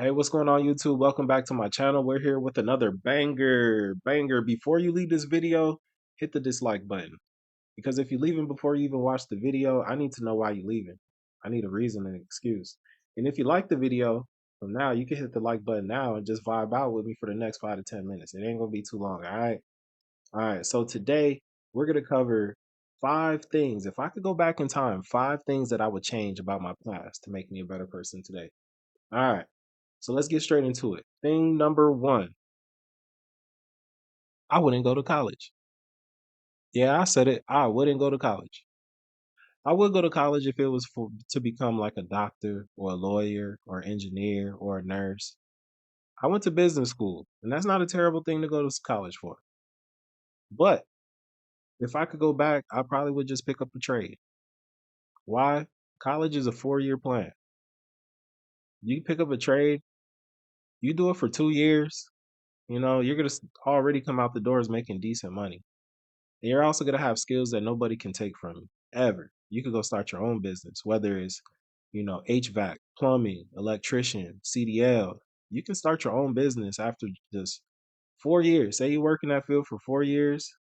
Hey, what's going on, YouTube? Welcome back to my channel. We're here with another banger. Before you leave this video, hit the dislike button. Because if you're leaving before you even watch the video, I need to know why you're leaving. I need a reason and an excuse. And if you like the video, from now, you can hit the like button now and just vibe out with me for the next 5 to 10 minutes. It ain't gonna be too long, all right? All right, so today we're gonna cover 5 things. If I could go back in time, 5 things that I would change about my past to make me a better person today. All right. So let's get straight into it. Thing number one, I wouldn't go to college. Yeah, I said it. I wouldn't go to college. I would go to college if it was for to become like a doctor or a lawyer or engineer or a nurse. I went to business school, and that's not a terrible thing to go to college for. But if I could go back, I probably would just pick up a trade. Why? College is a 4-year plan. You pick up a trade, you do it for 2 years, you're gonna already come out the doors making decent money. And you're also going to have skills that nobody can take from you ever. You could go start your own business, whether it's, HVAC, plumbing, electrician, CDL. You can start your own business after just 4 years. Say you work in that field for 4 years,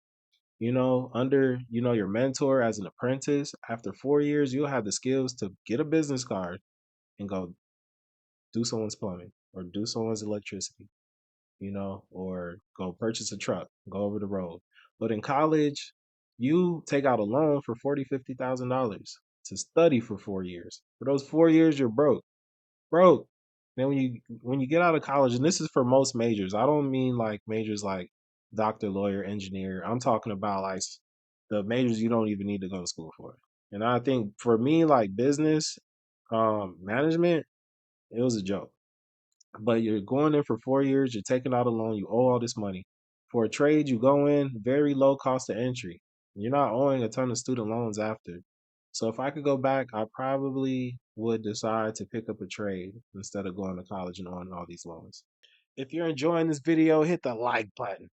under, your mentor as an apprentice. After 4 years, you'll have the skills to get a business card and go do someone's plumbing or do someone's electricity, or go purchase a truck, go over the road. But in college, you take out a loan for $40,000, $50,000 to study for 4 years. For those 4 years, you're broke. Then when you get out of college, and this is for most majors, I don't mean like majors like doctor, lawyer, engineer. I'm talking about like the majors you don't even need to go to school for. And I think for me, like business, management, it was a joke. But you're going in for 4 years, you're taking out a loan, you owe all this money. For a trade, you go in, very low cost of entry. You're not owing a ton of student loans after. So if I could go back, I probably would decide to pick up a trade instead of going to college and owing all these loans. If you're enjoying this video, hit the like button.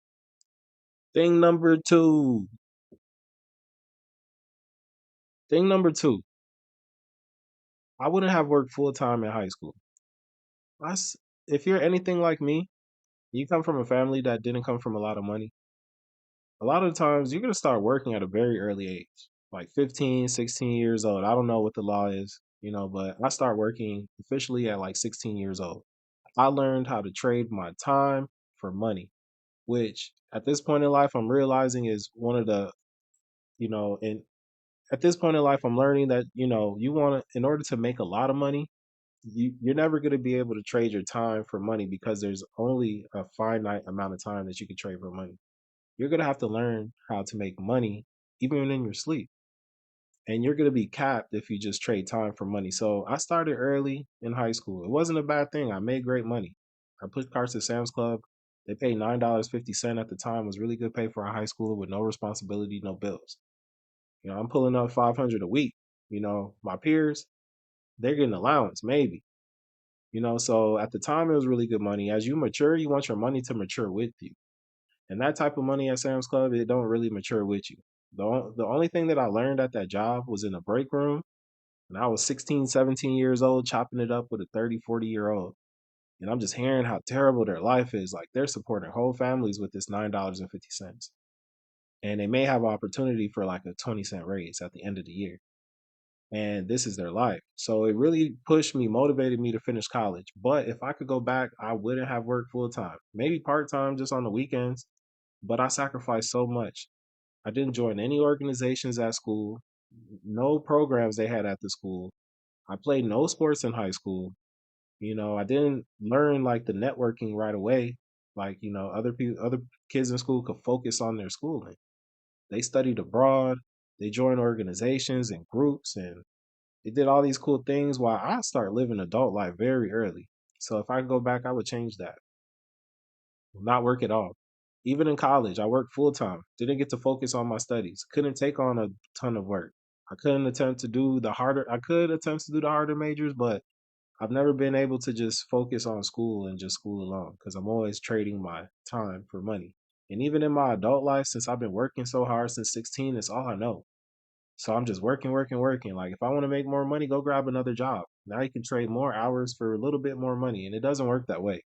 Thing number two. Thing number two. I wouldn't have worked full time in high school. If you're anything like me, you come from a family that didn't come from a lot of money. A lot of the times you're going to start working at a very early age, like 15, 16 years old. I don't know what the law is, but I start working officially at like 16 years old. I learned how to trade my time for money, which at this point in life, I'm realizing is one of the, and at this point in life, I'm learning that, you want to, in order to make a lot of money, you're never going to be able to trade your time for money because there's only a finite amount of time that you can trade for money. You're going to have to learn how to make money even in your sleep. And you're going to be capped if you just trade time for money. So I started early in high school. It wasn't a bad thing. I made great money. I put cards at Sam's Club. They paid $9.50 at the time. It was really good pay for a high schooler with no responsibility, no bills. I'm pulling up 500 a week. My peers, they're getting allowance, maybe. So at the time it was really good money. As you mature, you want your money to mature with you. And that type of money at Sam's Club, it don't really mature with you. The only thing that I learned at that job was in the break room. And I was 16, 17 years old, chopping it up with a 30, 40-year-old. And I'm just hearing how terrible their life is. Like they're supporting whole families with this $9.50. And they may have an opportunity for like a 20-cent raise at the end of the year. And this is their life. So it really pushed me, motivated me to finish college. But if I could go back, I wouldn't have worked full time. Maybe part time just on the weekends, but I sacrificed so much. I didn't join any organizations at school, no programs they had at the school. I played no sports in high school. I didn't learn like the networking right away. Like, other people, other kids in school could focus on their schooling. They studied abroad, they joined organizations and groups, and they did all these cool things while I started living adult life very early. So if I could go back, I would change that. Not work at all. Even in college, I worked full time. Didn't get to focus on my studies. Couldn't take on a ton of work. I could attempt to do the harder majors, but I've never been able to just focus on school and just school alone because I'm always trading my time for money. And even in my adult life, since I've been working so hard since 16, it's all I know. So I'm just working, working, working. Like if I want to make more money, go grab another job. Now you can trade more hours for a little bit more money, and it doesn't work that way.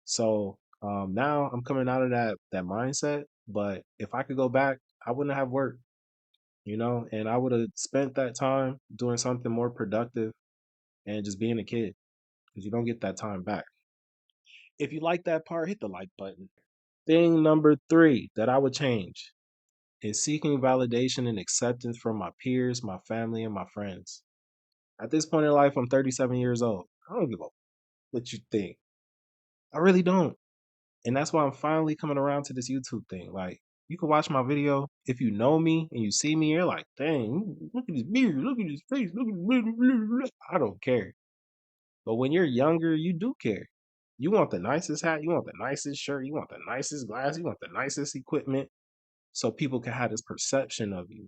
So now I'm coming out of that mindset. But if I could go back, I wouldn't have worked, and I would have spent that time doing something more productive and just being a kid because you don't get that time back. If you like that part, hit the like button. Thing number three that I would change is seeking validation and acceptance from my peers, my family, and my friends. At this point in life, I'm 37 years old. I don't give a what you think. I really don't. And that's why I'm finally coming around to this YouTube thing. Like, you can watch my video. If you know me and you see me, you're like, dang, look at his beard, look at his face, look at blah, blah, blah, blah. I don't care. But when you're younger, you do care. You want the nicest hat, you want the nicest shirt, you want the nicest glass, you want the nicest equipment so people can have this perception of you.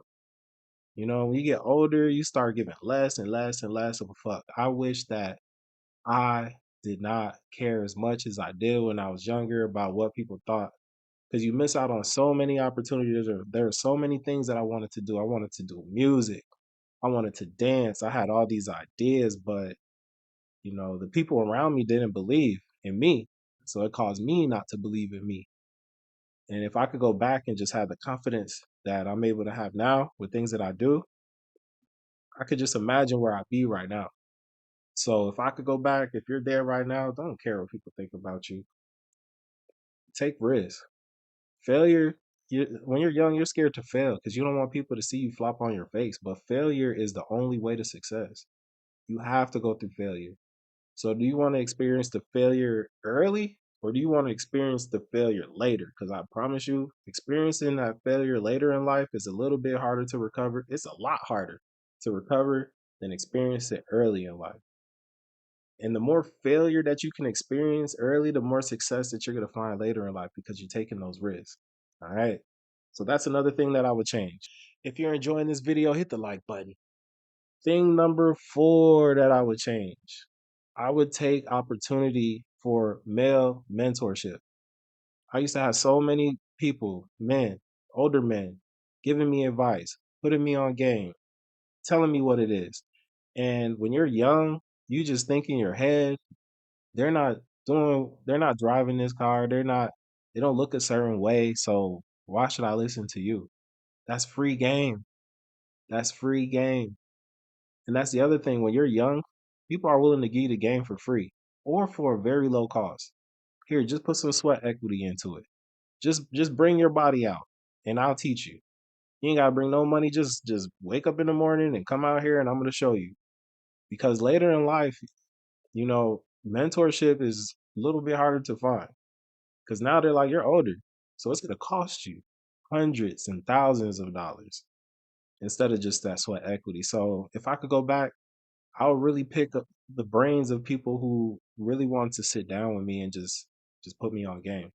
When you get older, you start giving less and less and less of a fuck. I wish that I did not care as much as I did when I was younger about what people thought. Because you miss out on so many opportunities. There are so many things that I wanted to do. I wanted to do music. I wanted to dance. I had all these ideas, but the people around me didn't believe in me. So it caused me not to believe in me. And if I could go back and just have the confidence that I'm able to have now with things that I do, I could just imagine where I'd be right now. So if I could go back, if you're there right now, don't care what people think about you. Take risks. Failure, when you're young, you're scared to fail because you don't want people to see you flop on your face. But failure is the only way to success. You have to go through failure. So do you want to experience the failure early or do you want to experience the failure later? Because I promise you, experiencing that failure later in life is a little bit harder to recover. It's a lot harder to recover than experience it early in life. And the more failure that you can experience early, the more success that you're going to find later in life because you're taking those risks. All right. So that's another thing that I would change. If you're enjoying this video, hit the like button. Thing number four that I would change, I would take opportunity for male mentorship. I used to have so many people, men, older men, giving me advice, putting me on game, telling me what it is. And when you're young, you just think in your head, they're not driving this car, they don't look a certain way, so why should I listen to you? That's free game. That's free game. And that's the other thing. When you're young, people are willing to give you the game for free or for a very low cost. Here, just put some sweat equity into it. Just bring your body out and I'll teach you. You ain't gotta bring no money. Just wake up in the morning and come out here and I'm gonna show you. Because later in life, mentorship is a little bit harder to find. Because now they're like, you're older. So it's gonna cost you hundreds and thousands of dollars instead of just that sweat equity. So if I could go back, I'll really pick up the brains of people who really want to sit down with me and just put me on game.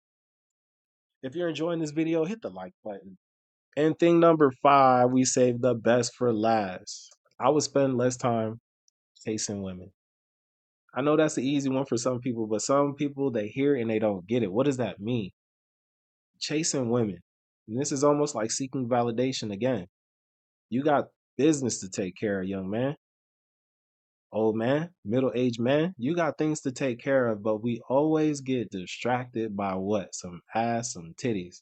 If you're enjoying this video, hit the like button. And thing number five, we saved the best for last. I would spend less time chasing women. I know that's the easy one for some people, but some people they hear it and they don't get it. What does that mean? Chasing women. And this is almost like seeking validation again. You got business to take care of, young man. Old man, middle-aged man, you got things to take care of, but we always get distracted by what? Some ass, some titties.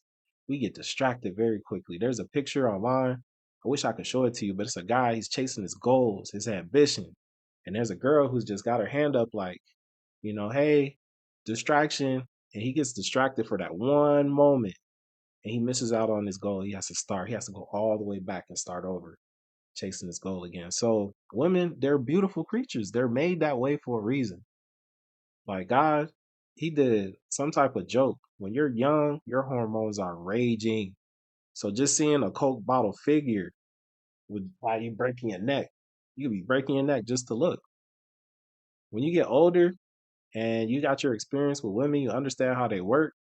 We get distracted very quickly. There's a picture online. I wish I could show it to you, but it's a guy, he's chasing his goals, his ambition. And there's a girl who's just got her hand up like, hey, distraction. And he gets distracted for that one moment and he misses out on his goal. He has to start, he has to go all the way back and start over chasing his goal again. So women, they're beautiful creatures. They're made that way for a reason. Like God, he did some type of joke. When you're young, your hormones are raging. So just seeing a Coke bottle figure would why you breaking your neck. You could be breaking your neck just to look. When you get older and you got your experience with women, you understand how they work,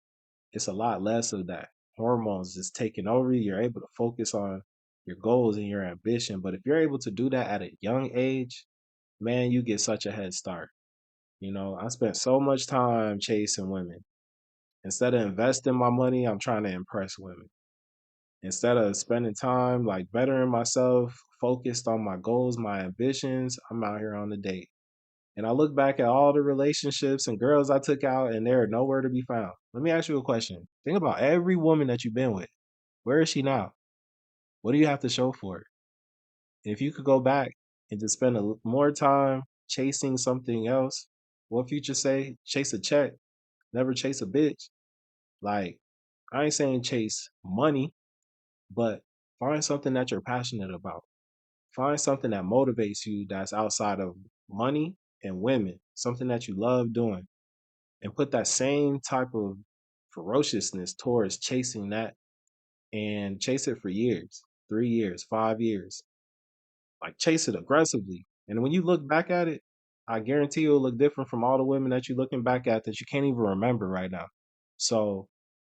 it's a lot less of that. Hormones just taking over you. You're able to focus on your goals and your ambition. But if you're able to do that at a young age, man, you get such a head start. I spent so much time chasing women. Instead of investing my money, I'm trying to impress women. Instead of spending time like bettering myself, focused on my goals, my ambitions, I'm out here on a date. And I look back at all the relationships and girls I took out, and they're nowhere to be found. Let me ask you a question. Think about every woman that you've been with. Where is she now? What do you have to show for it? And if you could go back and just spend more time chasing something else, what Future say? Chase a check, never chase a bitch. Like, I ain't saying chase money, but find something that you're passionate about. Find something that motivates you that's outside of money and women, something that you love doing, and put that same type of ferociousness towards chasing that and chase it for years, 3 years, 5 years. Like, chase it aggressively. And when you look back at it, I guarantee it'll look different from all the women that you're looking back at that you can't even remember right now. So,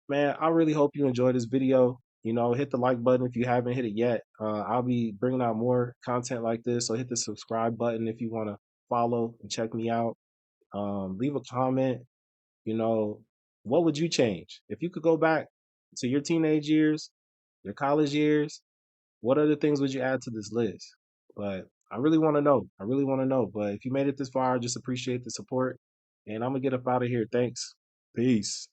man, I really hope you enjoyed this video. Hit the like button if you haven't hit it yet. I'll be bringing out more content like this. So hit the subscribe button if you want to follow and check me out. Leave a comment. You know, what would you change if you could go back to your teenage years, your college years? What other things would you add to this list? But I really want to know. I really want to know. But if you made it this far, I just appreciate the support. And I'm gonna get up out of here. Thanks. Peace.